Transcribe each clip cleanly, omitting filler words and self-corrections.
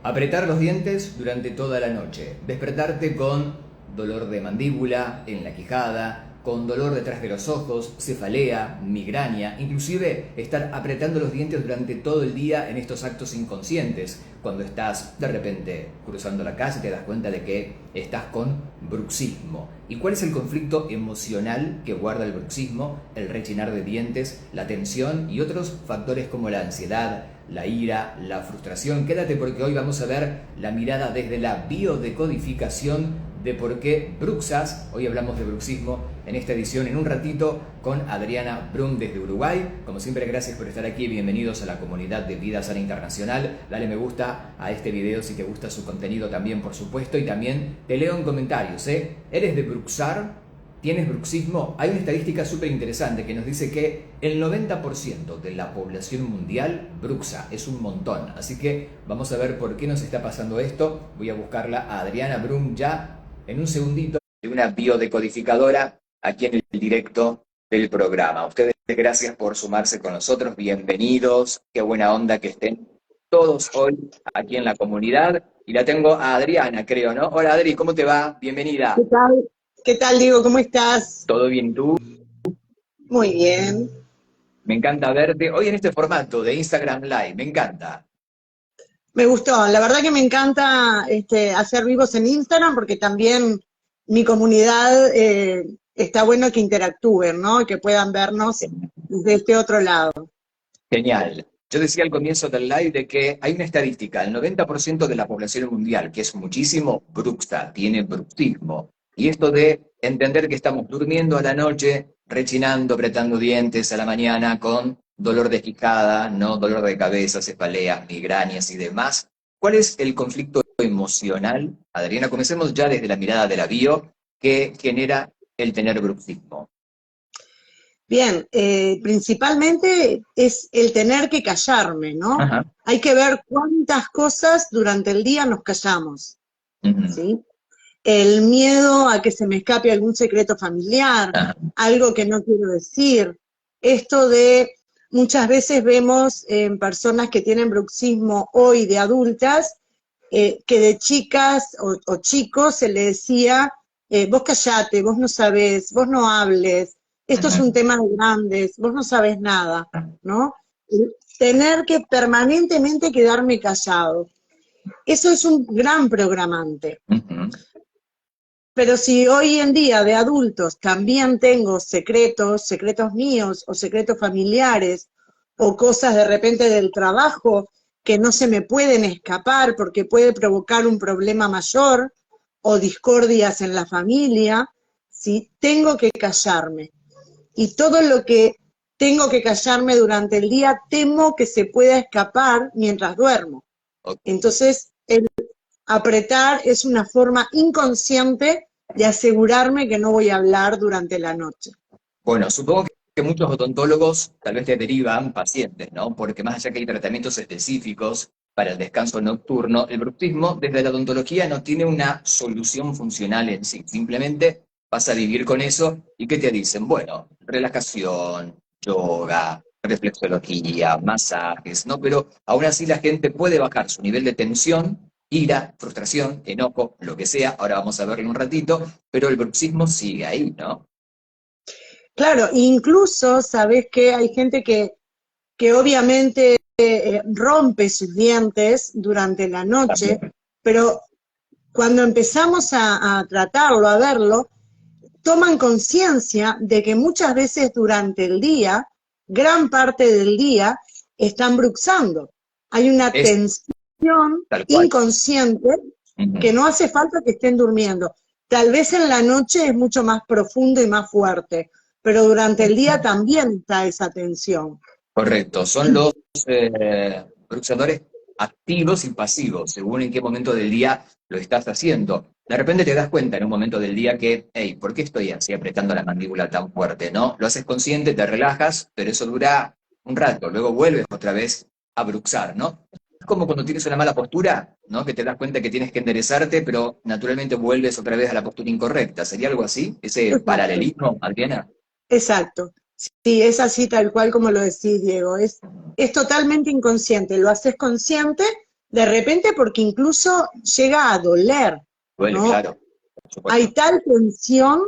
Apretar los dientes durante toda la noche. Despertarte con dolor de mandíbula, en la quijada, con dolor detrás de los ojos, cefalea, migraña, inclusive estar apretando los dientes durante todo el día en estos actos inconscientes. Cuando estás de repente cruzando la calle te das cuenta de que estás con bruxismo. ¿Y cuál es el conflicto emocional que guarda el bruxismo? El rechinar de dientes, la tensión y otros factores como la ansiedad, la ira, la frustración. Quédate porque hoy vamos a ver la mirada desde la biodecodificación de por qué bruxas. Hoy hablamos de bruxismo en esta edición en un ratito con Adriana Brum desde Uruguay. Como siempre, gracias por estar aquí. Bienvenidos a la comunidad de Vida Sana Internacional. Dale me gusta a este video si te gusta su contenido también, por supuesto. Y también te leo en comentarios, ¿Eres de bruxar? ¿Tienes bruxismo? Hay una estadística súper interesante que nos dice que el 90% de la población mundial bruxa. Es un montón. Así que vamos a ver por qué nos está pasando esto. Voy a buscarla a Adriana Brum ya en un segundito, de una biodecodificadora aquí en el directo del programa. Ustedes, gracias por sumarse con nosotros. Bienvenidos. Qué buena onda que estén todos hoy aquí en la comunidad. Y la tengo a Adriana, creo, ¿no? Hola, Adri, ¿cómo te va? Bienvenida. ¿Qué tal? ¿Qué tal, Diego? ¿Cómo estás? ¿Todo bien y tú? Muy bien. Me encanta verte hoy en este formato de Instagram Live, me encanta. Me gustó. La verdad que me encanta hacer vivos en Instagram porque también mi comunidad está bueno que interactúen, ¿no? Que puedan vernos desde este otro lado. Genial. Yo decía al comienzo del live de que hay una estadística, el 90% de la población mundial, que es muchísimo, bruxa, tiene bruxismo. Y esto de entender que estamos durmiendo a la noche, rechinando, apretando dientes a la mañana con dolor de quijada, ¿no? Dolor de cabeza, cefaleas, migrañas y demás. ¿Cuál es el conflicto emocional, Adriana? Comencemos ya desde la mirada de la bio, que genera el tener bruxismo. Bien, principalmente es el tener que callarme, ¿no? Ajá. Hay que ver cuántas cosas durante el día nos callamos, ¿sí? El miedo a que se me escape algún secreto familiar, algo que no quiero decir. Esto de, muchas veces vemos en personas que tienen bruxismo hoy de adultas, que de chicas o chicos se le decía, vos callate, vos no sabés, vos no hables, esto es un tema de grandes, vos no sabés nada, ¿no? Tener que permanentemente quedarme callado. Eso es un gran programante. Pero si hoy en día de adultos también tengo secretos míos o secretos familiares o cosas de repente del trabajo que no se me pueden escapar porque puede provocar un problema mayor o discordias en la familia, ¿sí? Tengo que callarme. Y todo lo que tengo que callarme durante el día temo que se pueda escapar mientras duermo. Entonces, el apretar es una forma inconsciente de asegurarme que no voy a hablar durante la noche. Bueno, supongo que muchos odontólogos tal vez te derivan pacientes, ¿no? Porque más allá que hay tratamientos específicos para el descanso nocturno, el bruxismo desde la odontología no tiene una solución funcional en sí. Simplemente vas a vivir con eso y ¿qué te dicen? Bueno, relajación, yoga, reflexología, masajes, ¿no? Pero aún así la gente puede bajar su nivel de tensión, ira, frustración, enojo, lo que sea. Ahora vamos a verlo en un ratito, pero el bruxismo sigue ahí, ¿no? Claro, incluso, sabes que hay gente que obviamente rompe sus dientes durante la noche, pero cuando empezamos a tratarlo, a verlo, toman conciencia de que muchas veces durante el día, gran parte del día, están bruxando. Hay una tensión inconsciente que no hace falta que estén durmiendo. Tal vez en la noche es mucho más profundo y más fuerte, pero durante el día también está esa tensión. Correcto, son los bruxadores activos y pasivos, según en qué momento del día lo estás haciendo. De repente te das cuenta en un momento del día que, hey, ¿por qué estoy así apretando la mandíbula tan fuerte? ¿No? Lo haces consciente, te relajas, pero eso dura un rato, luego vuelves otra vez a bruxar, ¿no? Es como cuando tienes una mala postura, ¿no? Que te das cuenta que tienes que enderezarte, pero naturalmente vuelves otra vez a la postura incorrecta. ¿Sería algo así? ¿Ese paralelismo, Adriana? Exacto. Sí, es así tal cual como lo decís, Diego. Es totalmente inconsciente. Lo haces consciente De repente porque incluso llega a doler, Duele, ¿no? claro. Hay tal tensión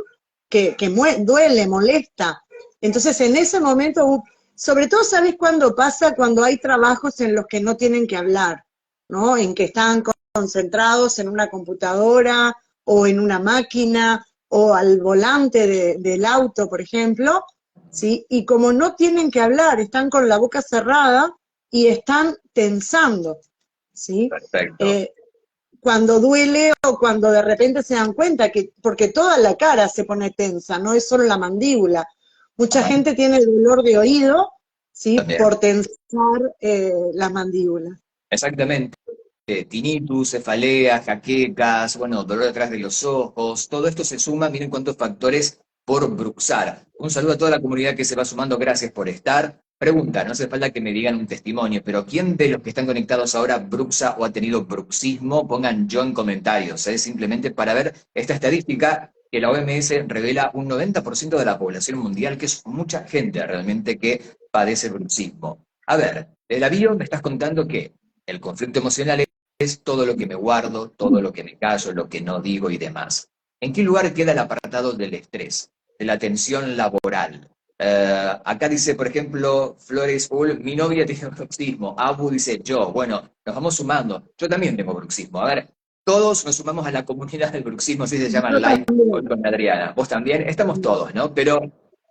que duele, molesta. Entonces en ese momento, sobre todo, ¿sabes cuándo pasa? Cuando hay trabajos en los que no tienen que hablar, ¿no? En que están concentrados en una computadora o en una máquina o al volante del auto, por ejemplo, ¿sí? Y como no tienen que hablar, están con la boca cerrada y están tensando, ¿sí? Perfecto. Cuando duele o cuando de repente se dan cuenta que, porque toda la cara se pone tensa, no es solo la mandíbula. Mucha gente tiene el dolor de oído, ¿sí? También. Por tensar la mandíbula. Exactamente. Tinnitus, cefalea, jaquecas, bueno, dolor detrás de los ojos, todo esto se suma, miren cuántos factores por bruxar. Un saludo a toda la comunidad que se va sumando, gracias por estar. Pregunta, no hace falta que me digan un testimonio, pero ¿quién de los que están conectados ahora bruxa o ha tenido bruxismo? Pongan yo en comentarios, simplemente para ver esta estadística que la OMS revela un 90% de la población mundial, que es mucha gente realmente que padece bruxismo. A ver, de la bio me estás contando que el conflicto emocional es todo lo que me guardo, todo lo que me callo, lo que no digo y demás. ¿En qué lugar queda el apartado del estrés, de la tensión laboral? Acá dice, por ejemplo, Flores Ull, mi novia tiene bruxismo. Abu dice, yo. Bueno, nos vamos sumando. Yo también tengo bruxismo. A ver, todos nos sumamos a la comunidad del bruxismo, así se llama Yo Live también. con Adriana. Vos también, estamos todos, ¿no? Pero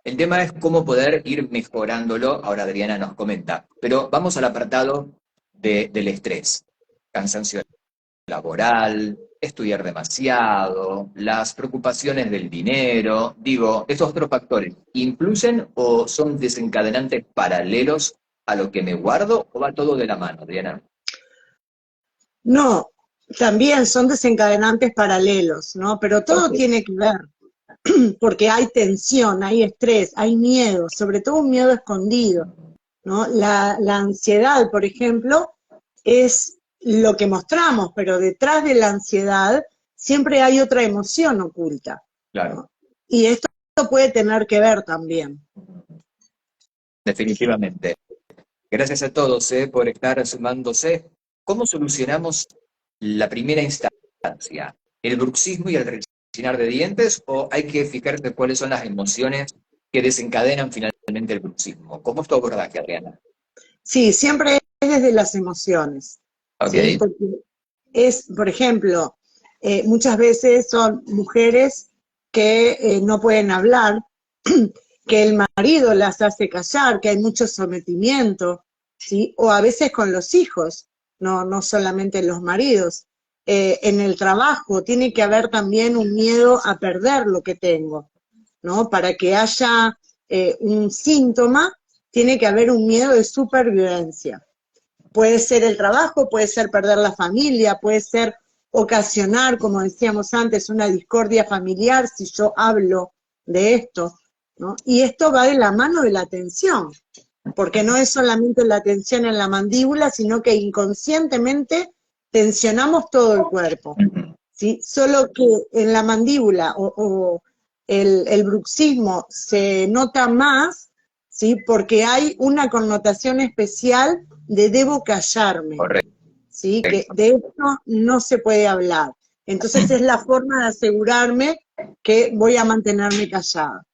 el tema es cómo poder ir mejorándolo. Ahora Adriana nos comenta. Pero vamos al apartado del estrés, cansancio laboral, estudiar demasiado, las preocupaciones del dinero. Digo, ¿estos otros factores influyen o son desencadenantes paralelos a lo que me guardo o va todo de la mano, Diana? No, también son desencadenantes paralelos, ¿no? Pero todo Ok. tiene que ver, porque hay tensión, hay estrés, hay miedo, sobre todo un miedo escondido, ¿no? La ansiedad, por ejemplo, es lo que mostramos, pero detrás de la ansiedad siempre hay otra emoción oculta, Claro, ¿no? Y esto puede tener que ver también. definitivamente. Gracias a todos por estar sumándose. ¿Cómo solucionamos la primera instancia? ¿El bruxismo y el rechinar de dientes o hay que fijarse cuáles son las emociones que desencadenan finalmente el bruxismo? ¿Cómo es tu abordaje, Adriana? Sí, siempre es desde las emociones, Ok. ¿sí? Porque es, por ejemplo, muchas veces son mujeres que no pueden hablar, que el marido las hace callar, que hay mucho sometimiento, ¿sí? O a veces con los hijos, no solamente los maridos. En el trabajo tiene que haber también un miedo a perder lo que tengo, ¿no? Para que haya un síntoma, tiene que haber un miedo de supervivencia. Puede ser el trabajo, puede ser perder la familia, puede ser ocasionar, como decíamos antes, una discordia familiar si yo hablo de esto, ¿no? Y esto va de la mano de la tensión, porque no es solamente la tensión en la mandíbula, sino que inconscientemente tensionamos todo el cuerpo, ¿sí? Solo que en la mandíbula o el bruxismo se nota más, ¿sí? Porque hay una connotación especial de debo callarme, Correcto. ¿sí? Que de esto no se puede hablar. Entonces es la forma de asegurarme que voy a mantenerme callada.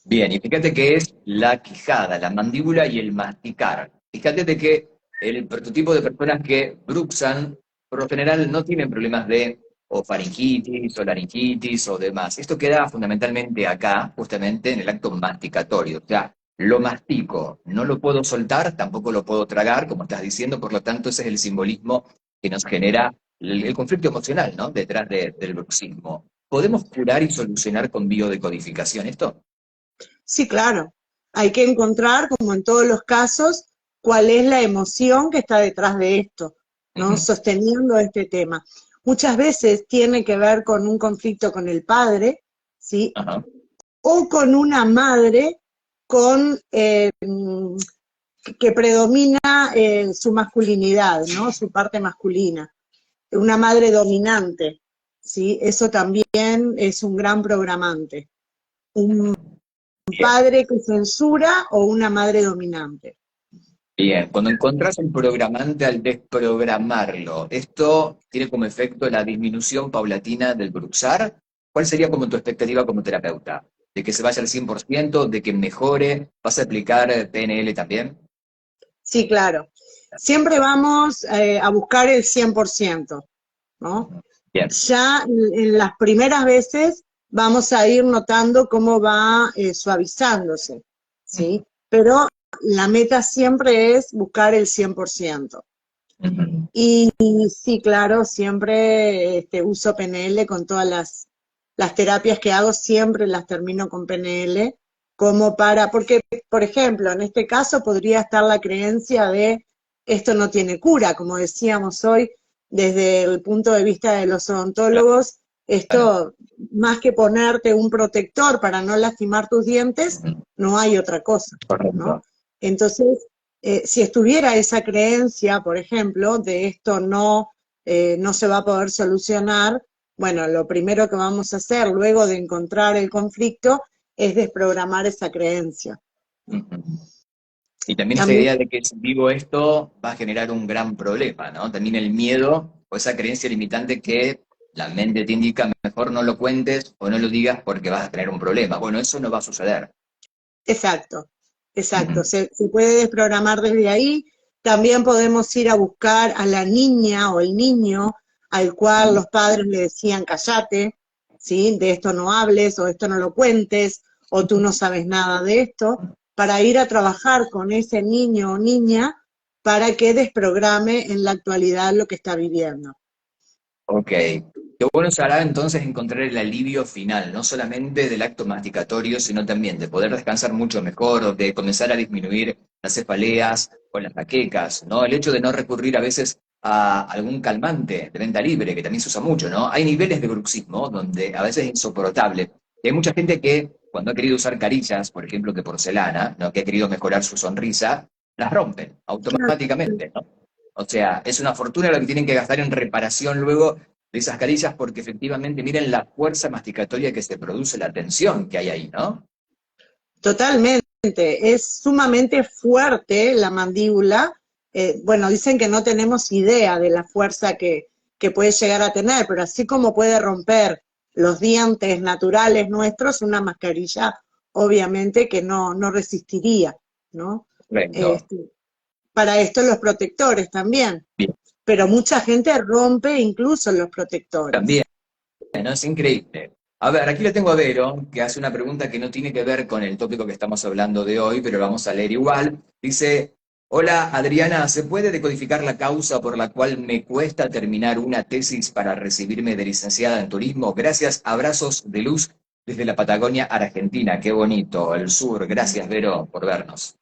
Bien, y fíjate que es la quijada, la mandíbula y el masticar. Fíjate de que el prototipo de personas que bruxan, por lo general, no tienen problemas de o faringitis o laringitis o demás. Esto queda fundamentalmente acá, justamente en el acto masticatorio. O sea, lo mastico, no lo puedo soltar, tampoco lo puedo tragar, como estás diciendo, por lo tanto, ese es el simbolismo que nos genera el conflicto emocional, ¿no? Detrás del bruxismo. ¿Podemos curar y solucionar con biodecodificación esto? Sí, claro. Hay que encontrar, como en todos los casos, cuál es la emoción que está detrás de esto, ¿no? Ujú. Sosteniendo este tema. Muchas veces tiene que ver con un conflicto con el padre, ¿sí? Ajá. O con una madre con, que predomina su masculinidad, ¿no? Su parte masculina. Una madre dominante, ¿sí? Eso también es un gran programante. Un Bien, padre que censura o una madre dominante. Bien, cuando encontrás un programante al desprogramarlo, ¿esto tiene como efecto la disminución paulatina del bruxar? ¿Cuál sería como tu expectativa como terapeuta? ¿De que se vaya al 100%, de que mejore? ¿Vas a aplicar PNL también? Sí, claro. Siempre vamos a buscar el 100%, ¿no? Bien. Ya en las primeras veces vamos a ir notando cómo va suavizándose, ¿sí? Pero la meta siempre es buscar el 100%. Y sí, claro, siempre uso PNL con todas las terapias que hago, siempre las termino con PNL, porque, por ejemplo, en este caso podría estar la creencia de esto no tiene cura, como decíamos hoy, desde el punto de vista de los odontólogos, Claro. esto, más que ponerte un protector para no lastimar tus dientes, no hay otra cosa, ¿no? Correcto. Entonces, si estuviera esa creencia, por ejemplo, de esto no se va a poder solucionar, bueno, lo primero que vamos a hacer luego de encontrar el conflicto es desprogramar esa creencia. Y también esta También, idea de que si digo esto va a generar un gran problema, ¿no? También el miedo o esa creencia limitante que la mente te indica mejor no lo cuentes o no lo digas porque vas a tener un problema. Bueno, eso no va a suceder. exacto, exacto, Ujú. se puede desprogramar desde ahí. También podemos ir a buscar a la niña o el niño al cual los padres le decían callate, ¿sí? De esto no hables o esto no lo cuentes o tú no sabes nada de esto, para ir a trabajar con ese niño o niña para que desprograme en la actualidad lo que está viviendo. Ok. Qué bueno será entonces encontrar el alivio final, no solamente del acto masticatorio, sino también de poder descansar mucho mejor o de comenzar a disminuir las cefaleas o las jaquecas, ¿no? El hecho de no recurrir a veces a algún calmante de venta libre, que también se usa mucho, ¿no? Hay niveles de bruxismo donde a veces es insoportable. Y hay mucha gente que cuando ha querido usar carillas, por ejemplo, que porcelana, ¿no? Que ha querido mejorar su sonrisa, las rompen automáticamente, ¿no? O sea, es una fortuna lo que tienen que gastar en reparación luego de esas carillas porque efectivamente miren la fuerza masticatoria que se produce, la tensión que hay ahí, ¿no? Totalmente, es sumamente fuerte la mandíbula. Bueno, dicen que no tenemos idea de la fuerza que puede llegar a tener, pero así como puede romper los dientes naturales nuestros, una mascarilla obviamente que no resistiría, ¿no? Correcto. Este, para esto los protectores también, Bien, pero mucha gente rompe incluso los también, protectores. ¿no? Es increíble. A ver, aquí le tengo a Vero, que hace una pregunta que no tiene que ver con el tópico que estamos hablando de hoy, pero lo vamos a leer igual. Dice, hola Adriana, ¿se puede decodificar la causa por la cual me cuesta terminar una tesis para recibirme de licenciada en turismo? Gracias, abrazos de luz desde la Patagonia, Argentina. Qué bonito, el sur. Gracias, Vero, por vernos.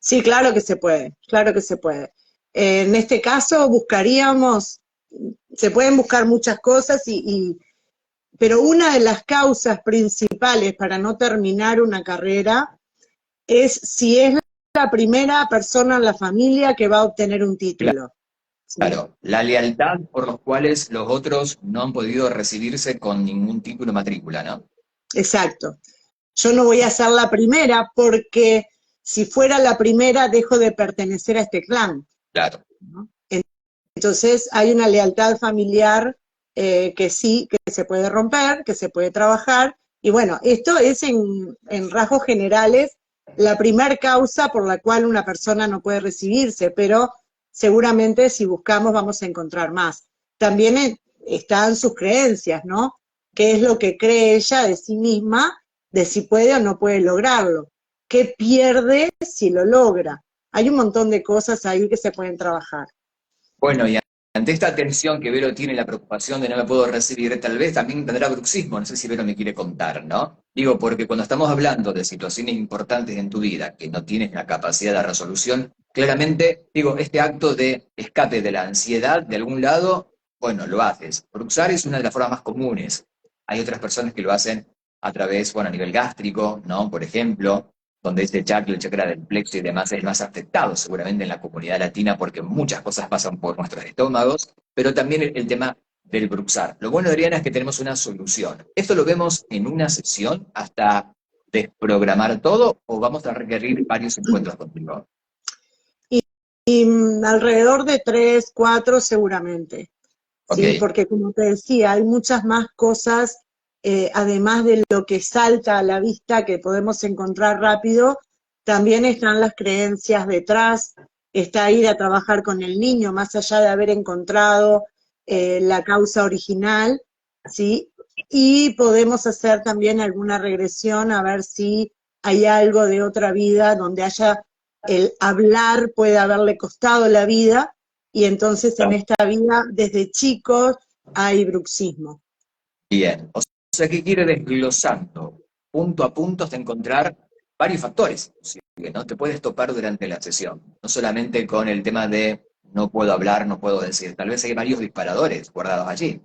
Sí, claro que se puede, claro que se puede. En este caso buscaríamos, se pueden buscar muchas cosas, pero una de las causas principales para no terminar una carrera es si es la primera persona en la familia que va a obtener un título. ¿Sí? Claro, la lealtad por los cuales los otros no han podido recibirse con ningún título matrícula, ¿no? Exacto. Yo no voy a ser la primera porque si fuera la primera dejo de pertenecer a este clan, Claro. ¿no? Entonces hay una lealtad familiar que sí, que se puede romper, que se puede trabajar, y bueno, esto es en rasgos generales la primer causa por la cual una persona no puede recibirse, pero seguramente si buscamos vamos a encontrar más. También están sus creencias, ¿no? ¿Qué es lo que cree ella de sí misma, de si puede o no puede lograrlo? ¿Qué pierde si lo logra? Hay un montón de cosas ahí que se pueden trabajar. Bueno, y ante esta tensión que Vero tiene, la preocupación de no me puedo recibir, tal vez también tendrá bruxismo, no sé si Vero me quiere contar, ¿no? Digo, porque cuando estamos hablando de situaciones importantes en tu vida que no tienes la capacidad de resolución, claramente, digo, este acto de escape de la ansiedad de algún lado, bueno, lo haces. Bruxar es una de las formas más comunes. Hay otras personas que lo hacen a través, bueno, a nivel gástrico, ¿no? Por ejemplo, donde este chakra, el chakra del plexo y demás, es más afectado seguramente en la comunidad latina porque muchas cosas pasan por nuestros estómagos, pero también el tema del bruxar. Lo bueno, Adriana, es que tenemos una solución. ¿Esto lo vemos en una sesión hasta desprogramar todo o vamos a requerir varios encuentros contigo? alrededor de 3, 4 seguramente. Okay. ¿Sí? Porque como te decía, hay muchas más cosas, además de lo que salta a la vista, que podemos encontrar rápido, también están las creencias detrás, está ir a trabajar con el niño, más allá de haber encontrado la causa original, ¿sí? Y podemos hacer también alguna regresión a ver si hay algo de otra vida donde haya el hablar puede haberle costado la vida, y entonces en esta vida, desde chicos, hay bruxismo. Bien, o sea que quiere desglosando punto a punto hasta encontrar varios factores, ¿no? Te puedes topar durante la sesión, no solamente con el tema de no puedo hablar, no puedo decir, tal vez hay varios disparadores guardados allí.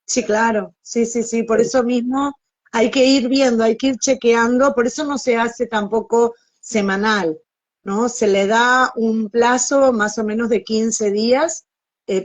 Sí, claro, sí, sí, sí, por eso mismo hay que ir viendo, hay que ir chequeando, por eso no se hace tampoco semanal, ¿no? Se le da un plazo más o menos de 15 días,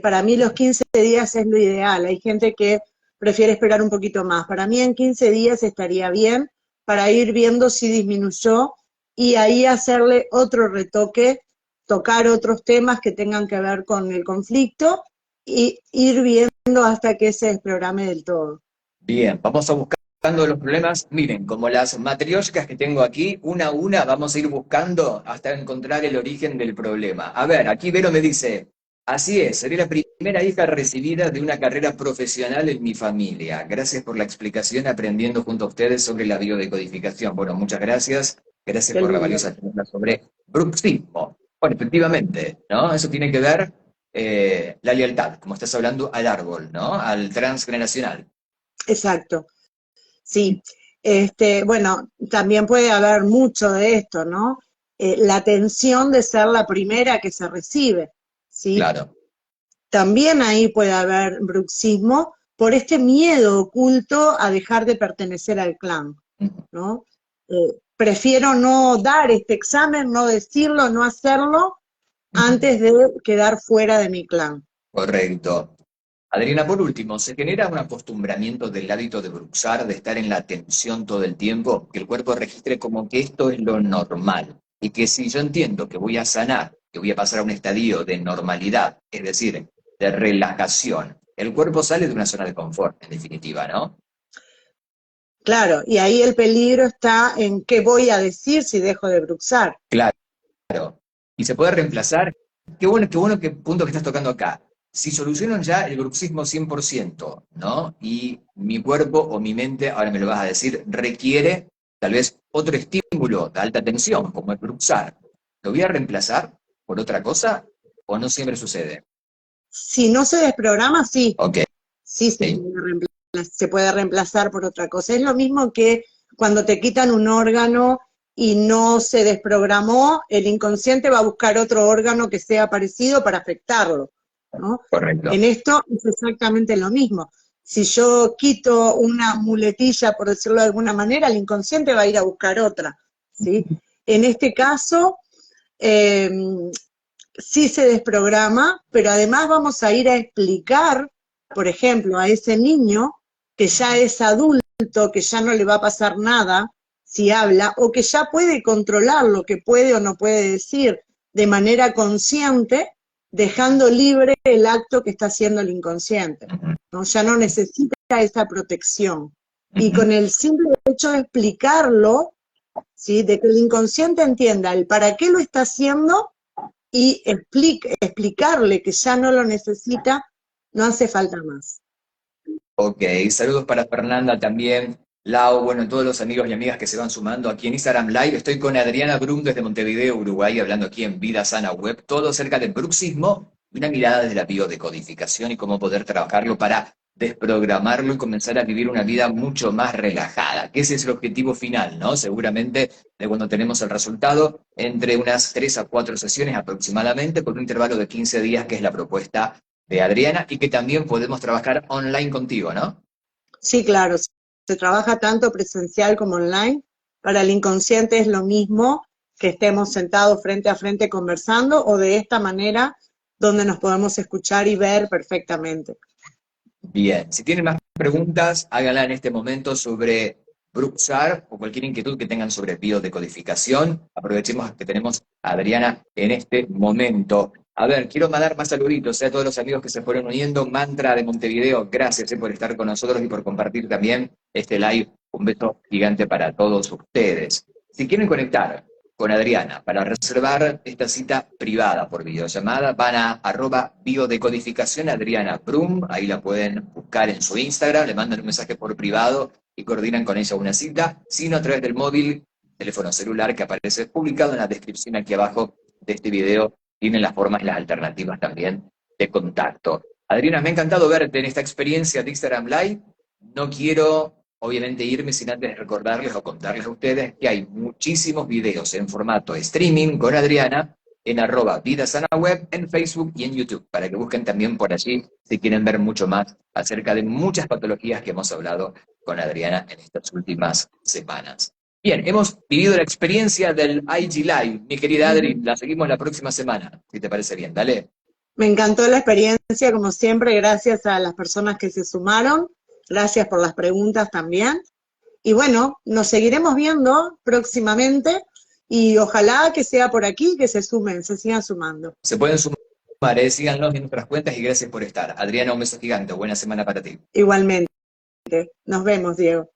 para mí los 15 días es lo ideal, hay gente que prefiere esperar un poquito más, para mí en 15 días estaría bien para ir viendo si disminuyó y ahí hacerle otro retoque, tocar otros temas que tengan que ver con el conflicto y ir viendo hasta que se desprograme del todo. Bien, vamos a buscando los problemas. Miren, como las matrioscas que tengo aquí, una a una vamos a ir buscando hasta encontrar el origen del problema. A ver, aquí Vero me dice, así es, seré la primera hija recibida de una carrera profesional en mi familia. Gracias por la explicación, aprendiendo junto a ustedes sobre la biodecodificación. Bueno, muchas gracias. Gracias Qué por la lindo. valiosa charla sobre bruxismo. Bueno, efectivamente, ¿no? Eso tiene que ver la lealtad, como estás hablando, al árbol, ¿no? Al transgeneracional. Exacto, sí. Bueno, también puede haber mucho de esto, ¿no? La tensión de ser la primera que se recibe, ¿sí? Claro. También ahí puede haber bruxismo por este miedo oculto a dejar de pertenecer al clan, ¿no? Prefiero no dar este examen, no decirlo, no hacerlo, antes de quedar fuera de mi clan. Correcto. Adriana, por último, ¿se genera un acostumbramiento del hábito de bruxar, de estar en la tensión todo el tiempo? Que el cuerpo registre como que esto es lo normal. Y que si yo entiendo que voy a sanar, que voy a pasar a un estadio de normalidad, es decir, de relajación, el cuerpo sale de una zona de confort, en definitiva, ¿no? Claro, y ahí el peligro está en qué voy a decir si dejo de bruxar. Claro. Y se puede reemplazar. Qué bueno que punto que estás tocando acá. Si solucionan ya el bruxismo 100%, ¿no? Y mi cuerpo o mi mente, ahora me lo vas a decir, requiere tal vez otro estímulo de alta tensión, como el bruxar. ¿Lo voy a reemplazar por otra cosa o no siempre sucede? Si no se desprograma, sí, Ok. sí se puede reemplazar por otra cosa. Es lo mismo que cuando te quitan un órgano y no se desprogramó, el inconsciente va a buscar otro órgano que sea parecido para afectarlo, ¿no? Correcto. En esto es exactamente lo mismo. Si yo quito una muletilla, por decirlo de alguna manera, el inconsciente va a ir a buscar otra, ¿sí? En este caso, sí se desprograma, pero además vamos a ir a explicar, por ejemplo, a ese niño que ya es adulto, que ya no le va a pasar nada si habla, o que ya puede controlar lo que puede o no puede decir de manera consciente, dejando libre el acto que está haciendo el inconsciente, ¿no? Ya no necesita esa protección. Y con el simple hecho de explicarlo, ¿sí? De que el inconsciente entienda el para qué lo está haciendo y explicarle que ya no lo necesita, no hace falta más. Ok, saludos para Fernanda también. Lau, bueno, todos los amigos y amigas que se van sumando aquí en Instagram Live. Estoy con Adriana Brum desde Montevideo, Uruguay, hablando aquí en Vida Sana Web, todo acerca del bruxismo y una mirada desde la biodecodificación y cómo poder trabajarlo para desprogramarlo y comenzar a vivir una vida mucho más relajada, que ese es el objetivo final, ¿no? Seguramente de cuando tenemos el resultado, entre unas 3 a 4 sesiones aproximadamente, por un intervalo de 15 días, que es la propuesta de Adriana, y que también podemos trabajar online contigo, ¿no? Sí, claro, se trabaja tanto presencial como online. Para el inconsciente es lo mismo que estemos sentados frente a frente conversando o de esta manera donde nos podemos escuchar y ver perfectamente. Bien, si tienen más preguntas, háganla en este momento sobre bruxar o cualquier inquietud que tengan sobre biodecodificación. Aprovechemos que tenemos a Adriana en este momento. A ver, quiero mandar más saluditos a todos los amigos que se fueron uniendo. Mantra de Montevideo, gracias por estar con nosotros y por compartir también este live. Un beso gigante para todos ustedes. Si quieren conectar con Adriana para reservar esta cita privada por videollamada, van a @biodecodificación Adriana Brum, ahí la pueden buscar en su Instagram, le mandan un mensaje por privado y coordinan con ella una cita, sino a través del móvil, teléfono celular que aparece publicado en la descripción aquí abajo de este video, tienen las formas y las alternativas también de contacto. Adriana, me ha encantado verte en esta experiencia de Instagram Live. No quiero obviamente irme sin antes recordarles o contarles a ustedes que hay muchísimos videos en formato streaming con Adriana en @vidasanaweb en Facebook y en YouTube, para que busquen también por allí si quieren ver mucho más acerca de muchas patologías que hemos hablado con Adriana en estas últimas semanas. Bien, hemos vivido la experiencia del IG Live. Mi querida Adri, la seguimos la próxima semana, si te parece bien. Dale. Me encantó la experiencia, como siempre, gracias a las personas que se sumaron. Gracias por las preguntas también. Y bueno, nos seguiremos viendo próximamente y ojalá que sea por aquí, que se sumen, se sigan sumando. Se pueden sumar, síganos en nuestras cuentas y gracias por estar. Adriana, un beso gigante. Buena semana para ti. Igualmente. Nos vemos, Diego.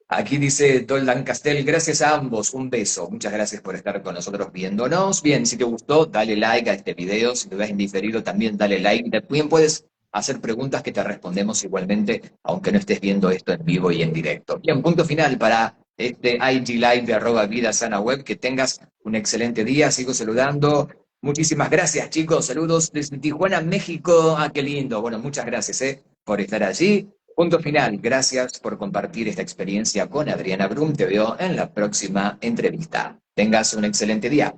Aquí dice Doldan Castel, gracias a ambos, un beso. Muchas gracias por estar con nosotros viéndonos. Bien, si te gustó, dale like a este video. Si te ves indiferido, también dale like. También puedes hacer preguntas que te respondemos igualmente, aunque no estés viendo esto en vivo y en directo. Bien, punto final para este IG Live de @vidasanaweb. Que tengas un excelente día. Sigo saludando. Muchísimas gracias, chicos. Saludos desde Tijuana, México. Ah, qué lindo. Bueno, muchas gracias por estar allí. Punto final. Gracias por compartir esta experiencia con Adriana Brum. Te veo en la próxima entrevista. Tengas un excelente día.